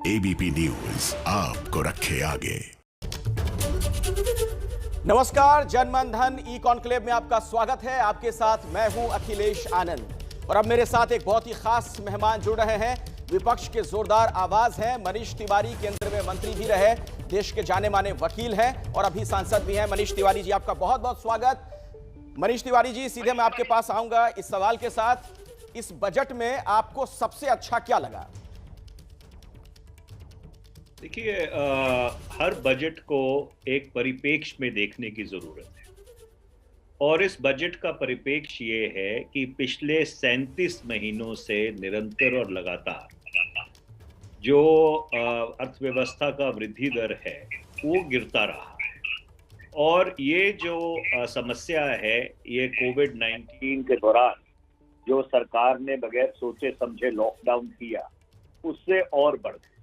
ABP news आपको रखे आगे। नमस्कार, जनमन धन ई कॉन्क्लेव में आपका स्वागत है। आपके साथ मैं हूं अखिलेश आनंद और अब मेरे साथ एक बहुत ही खास मेहमान जुड़ रहे हैं। विपक्ष के जोरदार आवाज हैं मनीष तिवारी, केंद्र में मंत्री भी रहे, देश के जाने माने वकील हैं और अभी सांसद भी हैं। मनीष तिवारी जी, आपका बहुत बहुत स्वागत। मनीष तिवारी जी, सीधे मैं आपके पास आऊंगा इस सवाल के साथ, इस बजट में आपको सबसे अच्छा क्या लगा? देखिए, हर बजट को एक परिप्रेक्ष्य में देखने की जरूरत है और इस बजट का परिप्रेक्ष्य ये है कि पिछले 37 महीनों से निरंतर और लगातार जो अर्थव्यवस्था का वृद्धि दर है वो गिरता रहा है और ये जो समस्या है, ये कोविड-19 के दौरान जो सरकार ने बगैर सोचे समझे लॉकडाउन किया उससे और बढ़ गई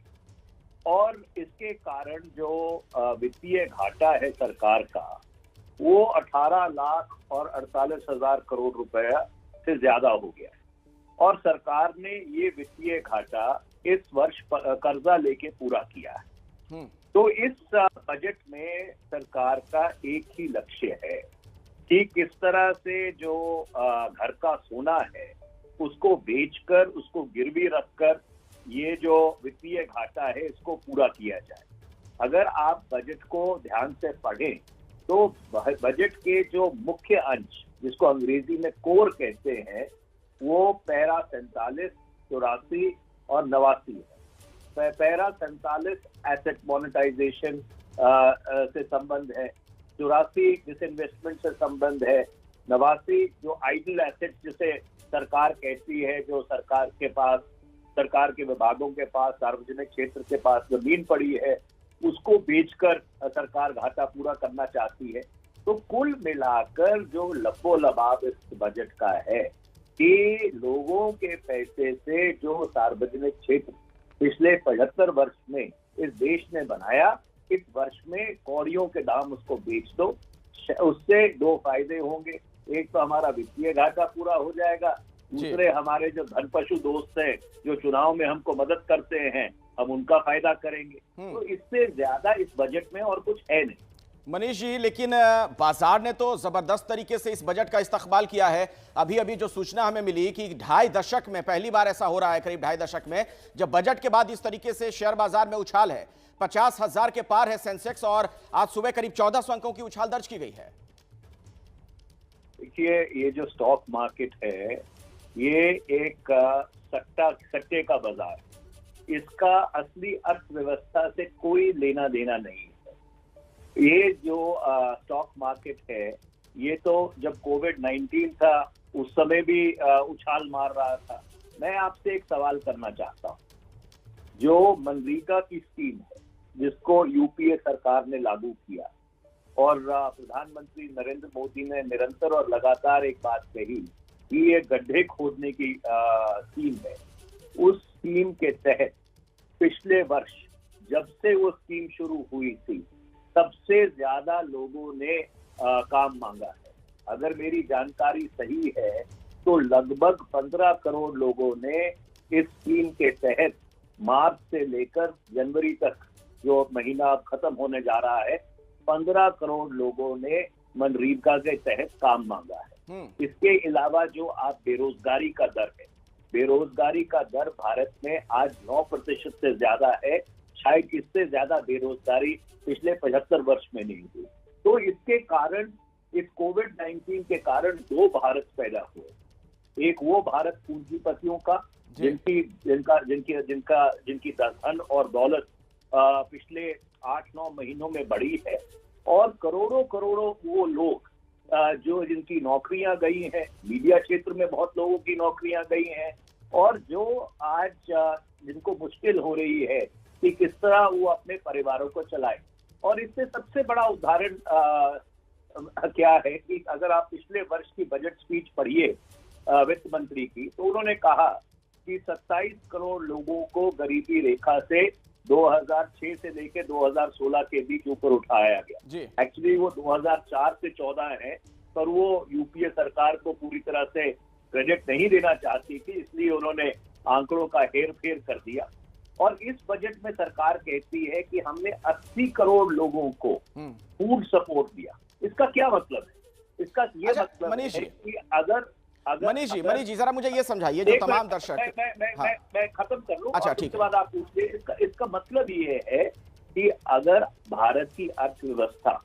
और इसके कारण जो वित्तीय घाटा है सरकार का वो 18 लाख और 48,000 करोड़ रुपए से ज्यादा हो गया और सरकार ने ये वित्तीय घाटा इस वर्ष कर्जा लेके पूरा किया है। तो इस बजट में सरकार का एक ही लक्ष्य है कि किस तरह से जो घर का सोना है उसको बेचकर, उसको गिरवी रखकर ये जो वित्तीय घाटा है इसको पूरा किया जाए। अगर आप बजट को ध्यान से पढ़ें तो बजट के जो मुख्य अंश, जिसको अंग्रेजी में कोर कहते हैं, वो पैरा 47, 84 और 89 है। पैरा 47 एसेट मोनेटाइजेशन से संबंध है, 84 डिसइन्वेस्टमेंट से संबंध है, 89 जो आइडल एसेट जिसे सरकार कहती है, जो सरकार के विभागों के पास, सार्वजनिक क्षेत्र के पास जमीन पड़ी है, उसको बेचकर सरकार घाटा पूरा करना चाहती है। तो कुल मिलाकर जो लबो-लबाब इस बजट का है कि लोगों के पैसे से जो सार्वजनिक क्षेत्र पिछले 75 वर्ष में इस देश ने बनाया, इस वर्ष में कौड़ियों के दाम उसको बेच दो। उससे दो फायदे होंगे, एक तो हमारा वित्तीय घाटा पूरा हो जाएगा, दूसरे हमारे जो धन पशु दोस्त हैं जो चुनाव में हमको मदद करते हैं, हम उनका फायदा करेंगे। तो इससे ज्यादा इस बजट में और कुछ है नहीं। मनीष जी, लेकिन बाजार ने तो जबरदस्त तरीके से इस बजट का इस्तकबाल किया है। अभी अभी जो सूचना हमें मिली कि 2.5 दशक में पहली बार ऐसा हो रहा है, करीब 2.5 दशक में, जब बजट के बाद इस तरीके से शेयर बाजार में उछाल है। 50,000 के पार है सेंसेक्स और आज सुबह करीब 1400 अंकों की उछाल दर्ज की गई है। देखिए, ये जो स्टॉक मार्केट है ये एक सट्टे का बाजार है, इसका असली अर्थव्यवस्था से कोई लेना देना नहीं है। ये जो स्टॉक मार्केट है ये तो जब कोविड-19 था उस समय भी उछाल मार रहा था। मैं आपसे एक सवाल करना चाहता हूँ, जो मनरेगा की स्कीम है जिसको यूपीए सरकार ने लागू किया और प्रधानमंत्री नरेंद्र मोदी ने निरंतर और लगातार एक बात कही कि ये गड्ढे खोदने की स्कीम है। उस स्कीम के तहत पिछले वर्ष जब से वो स्कीम शुरू हुई थी सबसे ज्यादा लोगों ने काम मांगा है। अगर मेरी जानकारी सही है तो लगभग 15 करोड़ लोगों ने इस स्कीम के तहत मार्च से लेकर जनवरी तक, जो महीना खत्म होने जा रहा है, 15 करोड़ लोगों ने मनरेगा के तहत काम मांगा है। इसके अलावा जो आप बेरोजगारी का दर है, बेरोजगारी का दर भारत में आज 9% से ज्यादा है। शायद इससे ज्यादा बेरोजगारी पिछले 75 वर्ष में नहीं हुई। तो इसके कारण, इस कोविड-19 के कारण दो भारत पैदा हुए। एक वो भारत पूंजीपतियों का जिनकी धन और दौलत पिछले 8-9 महीनों में बढ़ी है, और करोड़ों करोड़ों वो लोग जो जिनकी नौकरियां गई हैं, मीडिया क्षेत्र में बहुत लोगों की नौकरियां गई हैं, और जो आज जिनको मुश्किल हो रही है कि किस तरह वो अपने परिवारों को चलाए। और इससे सबसे बड़ा उदाहरण क्या है कि अगर आप पिछले वर्ष की बजट स्पीच पढ़िए वित्त मंत्री की, तो उन्होंने कहा कि 27 करोड़ लोगों को गरीबी रेखा से 2006 से लेकर 2016 के बीच ऊपर उठाया गया। एक्चुअली वो 2004 से 14 है, पर वो यूपीए सरकार को पूरी तरह से क्रेडिट नहीं देना चाहती थी, इसलिए उन्होंने आंकड़ों का हेर फेर कर दिया। और इस बजट में सरकार कहती है कि हमने 80 करोड़ लोगों को फूड सपोर्ट दिया। इसका क्या मतलब है? इसका ये अच्छा, मतलब मनीष है जी, कि अगर मनीष जी जरा मुझे ये समझाइए, जो तमाम दर्शक, मैं खत्म कर लूं, अच्छा, और ठीक उसके है। बाद आप पूछिए। इसका मतलब ये है कि अगर भारत की अर्थव्यवस्था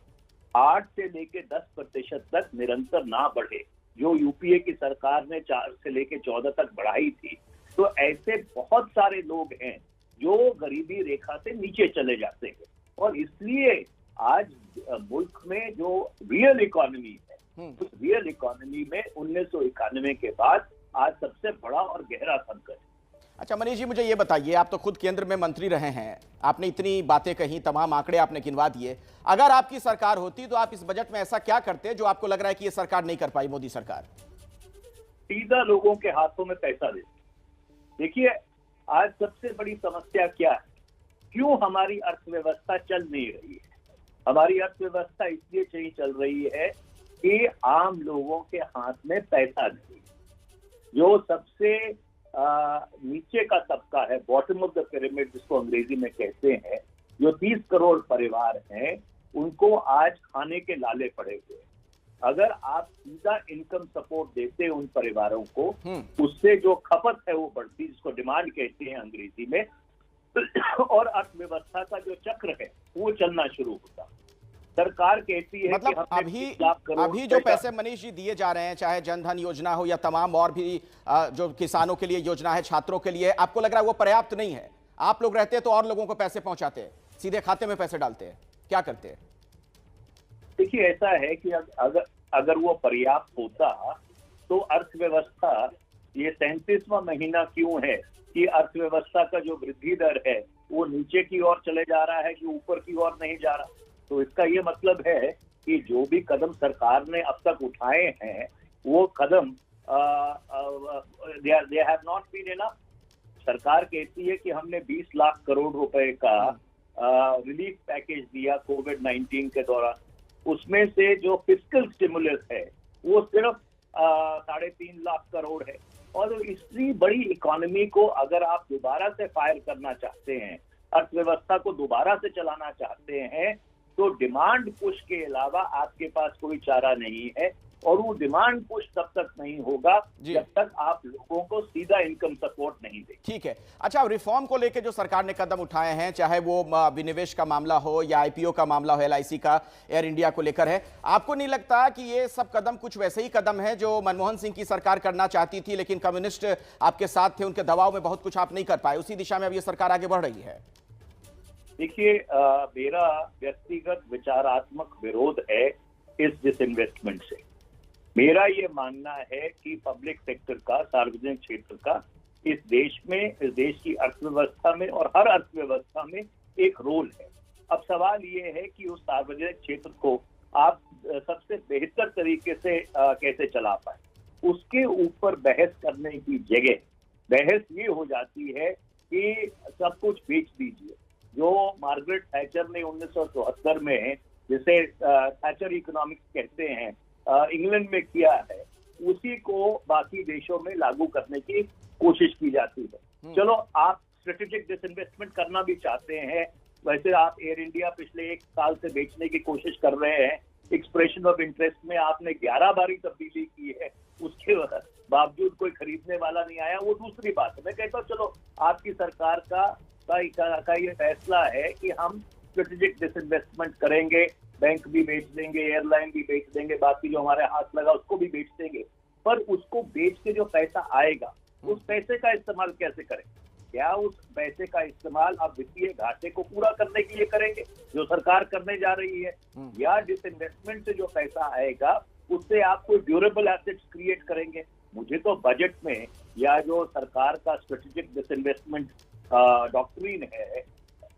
8 से लेके 10% तक निरंतर ना बढ़े, जो यूपीए की सरकार ने 4 से लेके 14 तक बढ़ाई थी, तो ऐसे बहुत सारे लोग हैं जो गरीबी रेखा से नीचे चले जाते हैं। और इसलिए आज मुल्क में जो रियल इकोनॉमी है, उस रियल इकोनॉमी में 1991 के बाद आज सबसे बड़ा और गहरा संकट है। अच्छा मनीष जी, मुझे ये बताइए, आप तो खुद केंद्र में मंत्री रहे हैं, आपने इतनी बातें कही, तमाम आंकड़े आपने गिनवा दिए। अगर आपकी सरकार होती तो आप इस बजट में ऐसा क्या करते जो आपको लग रहा है कि ये सरकार नहीं कर पाई, मोदी सरकार? सीधा लोगों के हाथों में पैसा देते। देखिए, आज सबसे बड़ी समस्या क्या है? क्यों हमारी अर्थव्यवस्था चल नहीं रही है? हमारी अर्थव्यवस्था इसलिए नहीं चल रही है कि आम लोगों के हाथ में पैसा नहीं। जो सबसे नीचे का तबका है, बॉटम ऑफ द पिरामिड जिसको अंग्रेजी में कहते हैं, जो 30 करोड़ परिवार हैं, उनको आज खाने के लाले पड़े हुए। अगर आप सीधा इनकम सपोर्ट देते हैं उन परिवारों को, उससे जो खपत है वो बढ़ती, जिसको डिमांड कहते हैं अंग्रेजी में, और अर्थव्यवस्था का जो चक्र है वो चलना शुरू होता। सरकार कहती है मतलब कि अभी जो पैसे मनीष जी दिए जा रहे हैं, चाहे जनधन योजना हो या तमाम और भी जो किसानों के लिए योजना है, छात्रों के लिए, आपको लग रहा है वो पर्याप्त नहीं है? आप लोग रहते तो और लोगों को पैसे पहुंचाते, सीधे खाते में पैसे डालते हैं, क्या करते हैं? देखिए, ऐसा है कि अगर वो पर्याप्त होता तो अर्थव्यवस्था, ये 37वां महीना क्यों है कि अर्थव्यवस्था का जो वृद्धि दर है वो नीचे की ओर चले जा रहा है कि ऊपर की ओर नहीं जा रहा? तो इसका ये मतलब है कि जो भी कदम सरकार ने अब तक उठाए हैं वो कदम they have not been enough. सरकार कहती है कि हमने 20 लाख करोड़ रुपए का रिलीफ पैकेज दिया कोविड-19 के दौरान। उसमें से जो फिस्कल स्टिमुलस है वो सिर्फ 3.5 लाख करोड़ है। और इतनी बड़ी इकोनॉमी को अगर आप दोबारा से फायर करना चाहते हैं, अर्थव्यवस्था को दोबारा से चलाना चाहते हैं, तो डिमांड पुश के अलावा आपके पास कोई चारा नहीं है। और वो डिमांड पुश तब तक नहीं होगा जब तक आप लोगों को सीधा इनकम सपोर्ट नहीं दें। ठीक है। अच्छा, रिफॉर्म को लेकर जो सरकार ने कदम उठाए हैं, चाहे वो विनिवेश का मामला हो या आईपीओ का मामला हो, एलआईसी का, एयर इंडिया को लेकर है, आपको नहीं लगता कि ये सब कदम कुछ वैसे ही कदम है जो मनमोहन सिंह की सरकार करना चाहती थी, लेकिन कम्युनिस्ट आपके साथ थे, उनके दबाव में बहुत कुछ आप नहीं कर पाए, उसी दिशा में अब ये सरकार आगे बढ़ रही है? देखिए, मेरा व्यक्तिगत विचारात्मक विरोध है इस डिसइन्वेस्टमेंट से। मेरा ये मानना है कि पब्लिक सेक्टर का, सार्वजनिक क्षेत्र का इस देश में, इस देश की अर्थव्यवस्था में और हर अर्थव्यवस्था में एक रोल है। अब सवाल ये है कि उस सार्वजनिक क्षेत्र को आप सबसे बेहतर तरीके से कैसे चला पाए। उसके ऊपर बहस करने की जगह बहस ये हो जाती है कि सब कुछ बेच दीजिए। जो मार्गरेट थैचर ने 1974 में, जिसे थैचर इकोनॉमिक्स कहते हैं, इंग्लैंड में किया है, उसी को बाकी देशों में लागू करने की कोशिश की जाती है। चलो, आप स्ट्रेटेजिक डिसइन्वेस्टमेंट करना भी चाहते हैं, वैसे आप एयर इंडिया पिछले 1 साल से बेचने की कोशिश कर रहे हैं। एक्सप्रेशन ऑफ इंटरेस्ट में आपने 11 बारी तब्दीली की है, उसके बावजूद कोई खरीदने वाला नहीं आया, वो दूसरी बात है। मैं कहता हूँ चलो, आपकी सरकार का ये फैसला है कि हम स्ट्रेटेजिक डिसइन्वेस्टमेंट करेंगे, बैंक भी बेच देंगे, एयरलाइन भी बेच देंगे, बाकी जो हमारे हाथ लगा उसको भी बेच देंगे, पर उसको बेच के जो पैसा आएगा उस पैसे का इस्तेमाल कैसे करें? क्या उस पैसे का इस्तेमाल आप वित्तीय घाटे को पूरा करने के लिए करेंगे जो सरकार करने जा रही है, या डिसइन्वेस्टमेंट से जो पैसा आएगा उससे आप कोई ड्यूरेबल एसेट्स क्रिएट करेंगे? मुझे तो बजट में या जो सरकार का स्ट्रेटेजिक डिसइन्वेस्टमेंट डॉक्ट्रिन है,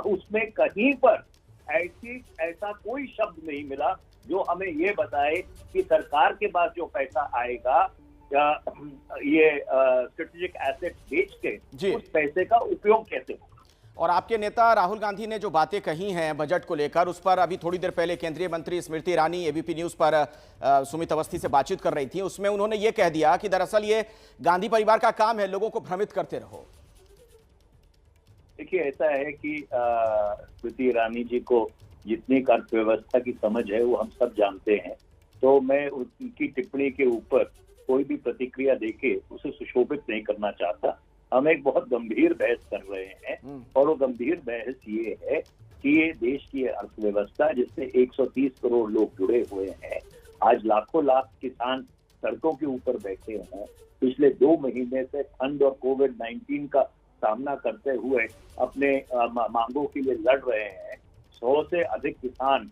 उसमें कहीं पर ऐसा कोई शब्द नहीं मिला जो हमें ये बताए कि सरकार के पास जो पैसा आएगा ये स्ट्रेटेजिक एसेट बेच के उस पैसे का उपयोग कैसे होगा। और आपके नेता राहुल गांधी ने जो बातें कही हैं बजट को लेकर, उस पर अभी थोड़ी देर पहले केंद्रीय मंत्री स्मृति ईरानी एबीपी न्यूज पर सुमित अवस्थी से बातचीत कर रही थी। उसमें उन्होंने ये कह दिया कि दरअसल ये गांधी परिवार का काम है लोगों को भ्रमित करते रहो। देखिए, ऐसा है कि स्मृति ईरानी जी को जितनी अर्थव्यवस्था की समझ है वो हम सब जानते हैं, तो मैं उनकी टिप्पणी के ऊपर कोई भी प्रतिक्रिया देके उसे सुशोभित नहीं करना चाहता। हम एक बहुत गंभीर बहस कर रहे हैं और वो गंभीर बहस ये है कि ये देश की अर्थव्यवस्था जिससे 130 करोड़ लोग जुड़े हुए हैं, आज लाखों लाख किसान सड़कों के ऊपर बैठे हैं, पिछले 2 महीने से ठंड और कोविड-19 का सामना करते हुए अपने मांगों के लिए लड़ रहे हैं। 100 से अधिक किसान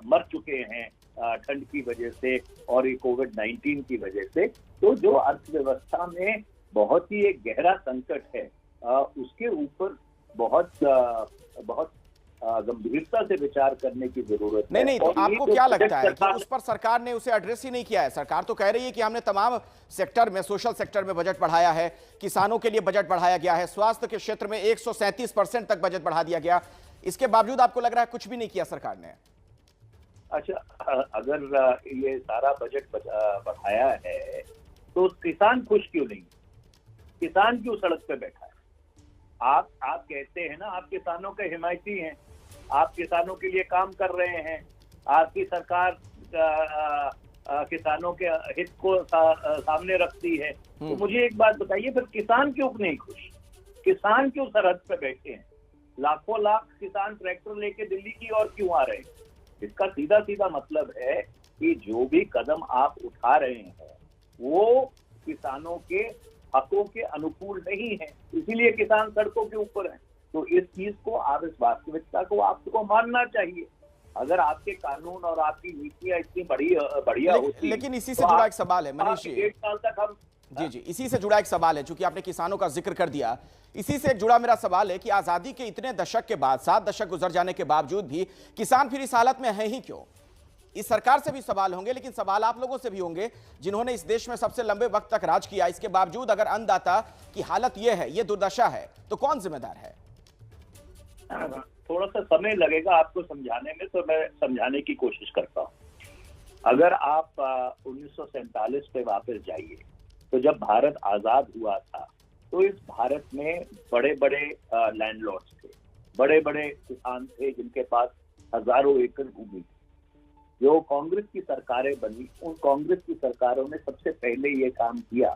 मर चुके हैं ठंड की वजह से और ये कोविड-19 की वजह से। तो जो अर्थव्यवस्था में बहुत ही एक गहरा संकट है, उसके ऊपर बहुत गंभीरता से विचार करने की जरूरत है। नहीं, तो आपको क्या लगता है कि उस पर सरकार ने उसे एड्रेस ही नहीं किया है? सरकार तो कह रही है कि हमने तमाम सेक्टर में, सोशल सेक्टर में बजट बढ़ाया है, किसानों के लिए बजट बढ़ाया गया है, स्वास्थ्य के क्षेत्र में 137% तक बजट बढ़ा दिया गया। इसके बावजूद आपको लग रहा है कुछ भी नहीं किया सरकार ने? अच्छा, अगर ये सारा बजट बढ़ाया है तो किसान खुश क्यों नहीं? किसान क्यों सड़क पे बैठा है? आप कहते हैं ना, आप किसानों के हिमायती हैं, आप किसानों के लिए काम कर रहे हैं, आपकी सरकार किसानों के हित को सामने रखती है। तो मुझे एक बात बताइए, फिर किसान क्यों नहीं खुश? किसान क्यों सरहद पे बैठे हैं? लाखों लाख किसान ट्रैक्टर लेके दिल्ली की ओर क्यों आ रहे हैं? इसका सीधा सीधा मतलब है कि जो भी कदम आप उठा रहे हैं वो किसानों के हकों के अनुकूल नहीं है, इसीलिए किसान सड़कों के ऊपर हैं। तो इस चीज को, आप इस वास्तविकता को आपको मानना चाहिए। अगर आपके कानून और आपकी नीतियां इतनी बढ़िया होती, लेकिन इसी से जुड़ा एक सवाल है मनीष जी। 1 साल तक हम जी, इसी से जुड़ा एक सवाल है, चूंकि आपने किसानों का जिक्र कर दिया, इसी से जुड़ा मेरा सवाल है कि आजादी के इतने दशक के बाद, 7 दशक गुजर जाने के बावजूद भी किसान फिर इस हालत में है ही क्यों? इस सरकार से भी सवाल होंगे, लेकिन सवाल आप लोगों से भी होंगे जिन्होंने इस देश में सबसे लंबे वक्त तक राज किया। इसके बावजूद अगर अन्नदाता की हालत यह है, ये दुर्दशा है, तो कौन जिम्मेदार है? थोड़ा सा समय लगेगा आपको समझाने में, तो मैं समझाने की कोशिश करता हूँ। अगर आप 1947 पे वापस जाइए, तो जब भारत आजाद हुआ था तो इस भारत में बड़े बड़े लैंडलॉर्ड्स थे, बड़े बड़े किसान थे जिनके पास हजारों एकड़ भूमि थी। जो कांग्रेस की सरकारें बनी, उन कांग्रेस की सरकारों ने सबसे पहले ये काम किया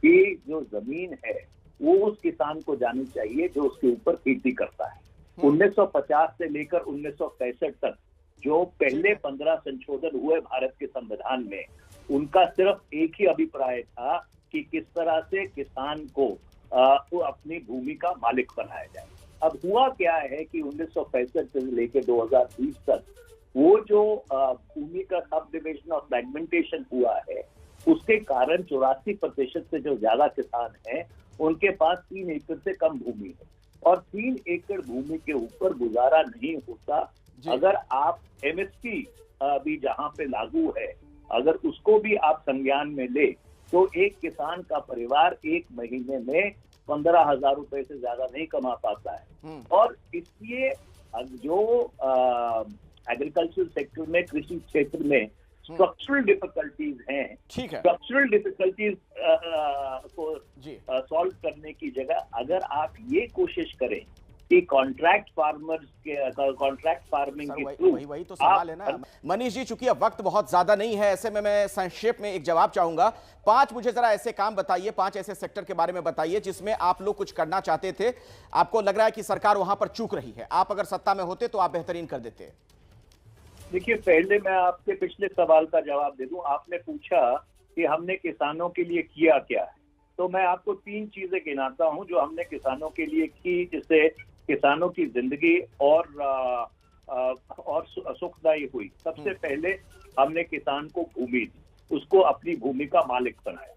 कि जो जमीन है वो उस किसान को जानी चाहिए जो उसके ऊपर खेती करता है। 1950 से लेकर 1965 तक जो पहले 15 संशोधन हुए भारत के संविधान में, उनका सिर्फ एक ही अभिप्राय था कि किस तरह से किसान को अपनी भूमि का मालिक बनाया जाए। अब हुआ क्या है कि 1965 से लेकर 2020 तक वो जो भूमि का सब डिविजन और फ्रैगमेंटेशन हुआ है, उसके कारण 84% से जो ज्यादा किसान हैं उनके पास 3 एकड़ से कम भूमि है, और 3 एकड़ भूमि के ऊपर गुजारा नहीं होता। अगर आप एमएसपी भी जहां पे लागू है, अगर उसको भी आप संज्ञान में ले, तो एक किसान का परिवार एक महीने में 15,000 रुपए से ज्यादा नहीं कमा पाता है। और इसलिए जो एग्रीकल्चर सेक्टर में, कृषि क्षेत्र में स्ट्रक्चरल डिफिकल्टीज हैं, स्ट्रक्चरल डिफिकल्टीज को सॉल्व करने की जगह अगर आप ये कोशिश करें कि कॉन्ट्रैक्ट फार्मिंग के थ्रू, वही तो सवाल है ना मनीष जी। चूंकि अब वक्त बहुत ज्यादा नहीं है, ऐसे में मैं संक्षेप में एक जवाब चाहूंगा। 5 मुझे जरा ऐसे काम बताइए, 5 ऐसे सेक्टर के बारे में बताइए जिसमें आप लोग कुछ करना चाहते थे, आपको लग रहा है कि सरकार वहां पर चूक रही है, आप अगर सत्ता में होते तो आप बेहतरीन कर देते। देखिए, पहले मैं आपके पिछले सवाल का जवाब दे दूं। आपने पूछा कि हमने किसानों के लिए किया क्या है, तो मैं आपको 3 चीजें गिनाता हूं जो हमने किसानों के लिए की, जिससे किसानों की जिंदगी और सुखदायी हुई। सबसे पहले हमने किसान को भूमि दी, उसको अपनी भूमि का मालिक बनाया।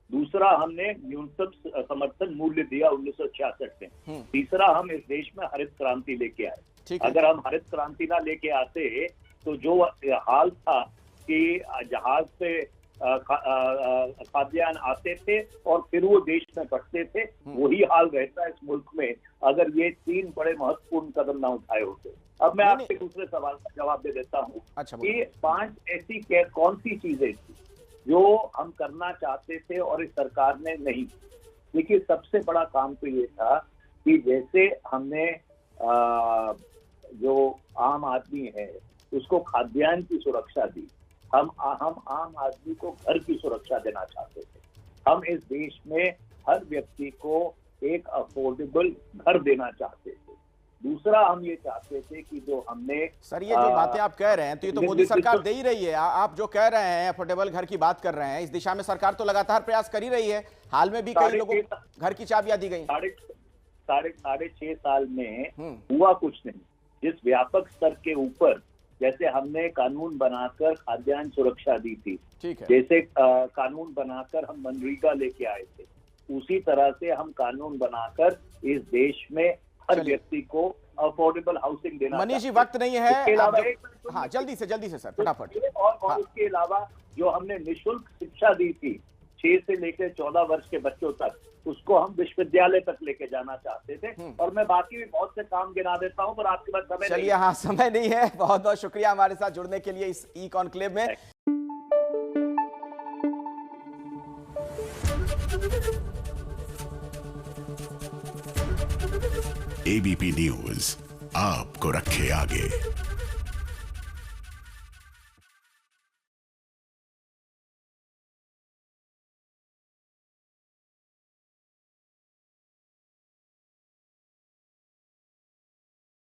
दूसरा, हमने न्यूनतम समर्थन मूल्य दिया 1966 से। तीसरा, हम इस देश में हरित क्रांति लेके आए। अगर हम हरित क्रांति ना लेके आते तो जो हाल था कि जहाज से खाद्यान्न आते थे और फिर वो देश में बढ़ते थे, वही हाल रहता है इस मुल्क में अगर ये 3 बड़े महत्वपूर्ण कदम ना उठाए होते। अब मैं आपके दूसरे सवाल का जवाब दे देता हूँ कि 5 ऐसी कौन सी चीजें थी जो हम करना चाहते थे और इस सरकार ने नहीं। देखिए, सबसे बड़ा काम तो ये था कि जैसे हमने जो आम आदमी है उसको खाद्यान्न की सुरक्षा दी, हम आम आदमी को घर की सुरक्षा देना चाहते थे। हम इस देश में हर व्यक्ति को एक अफोर्डेबल घर देना चाहते थे। दूसरा, हम ये चाहते थे कि जो हमने सर ये जो बातें आप कह रहे हैं तो ये तो मोदी सरकार दे ही रही है। आप जो कह रहे हैं अफोर्डेबल घर की बात कर रहे हैं, इस दिशा में सरकार तो लगातार प्रयास कर ही रही है। हाल में भी कई लोगों को घर की चाबियां दी गई। साढ़े 6 साल में हुआ कुछ नहीं। जिस व्यापक स्तर के ऊपर जैसे हमने कानून बनाकर खाद्यान्न सुरक्षा दी थी, ठीक है, जैसे कानून बनाकर हम मनरेगा लेके आए थे, उसी तरह से हम कानून बनाकर इस देश में हर व्यक्ति को अफोर्डेबल हाउसिंग देना। मनीष जी वक्त नहीं है, हाँ जल्दी से सर फटाफट। और इसके अलावा जो हमने निःशुल्क शिक्षा दी थी 6 से लेकर 14 वर्ष के बच्चों तक, उसको हम विश्वविद्यालय तक लेके जाना चाहते थे। और मैं बाकी भी बहुत से काम गिना देता हूं, पर आपके पास समय चलिए, हाँ समय नहीं है। बहुत बहुत शुक्रिया हमारे साथ जुड़ने के लिए इस ई कॉन्क्लेव में। एबीपी न्यूज आपको रखे आगे।